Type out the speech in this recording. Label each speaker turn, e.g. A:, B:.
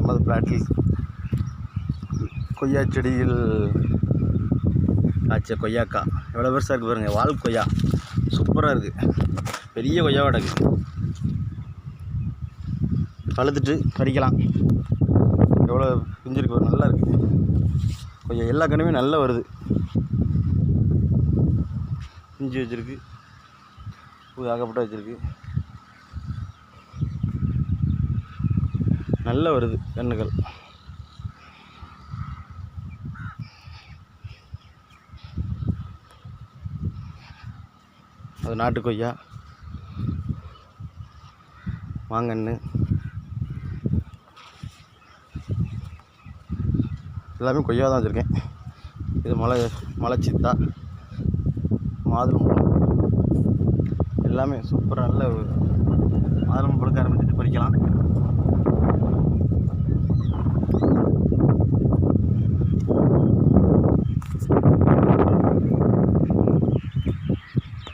A: நமது பிளாட்டில் கொய்யா செடியில் காய்ச்ச கொய்யாக்கா எவ்வளோ பெருசாக இருக்குது பாருங்கள். வால் கொய்யா சூப்பராக இருக்குது. பெரிய கொய்யாவாக இருக்குது. பழுத்துட்டு பறிக்கலாம். எவ்வளோ பிஞ்சிருக்கு பாருங்க. நல்லா இருக்குது கொய்யா. எல்லா கண்ணுமே நல்லா வருது. பிஞ்சு வச்சுருக்கு. பூ ஆகப்பட்ட வச்சுருக்கு. நல்லா வருது கண்ணுகள். அது நாட்டு கொய்யா, மாங்கன்று எல்லாமே கொய்யா தான் வச்சுருக்கேன். இது மலைச்சித்தா, மாதுளம்பழம் எல்லாமே சூப்பராக நல்ல மாதுளம்பழம் பழுக்க ஆரம்பிச்சுட்டு பறிக்கலாம்.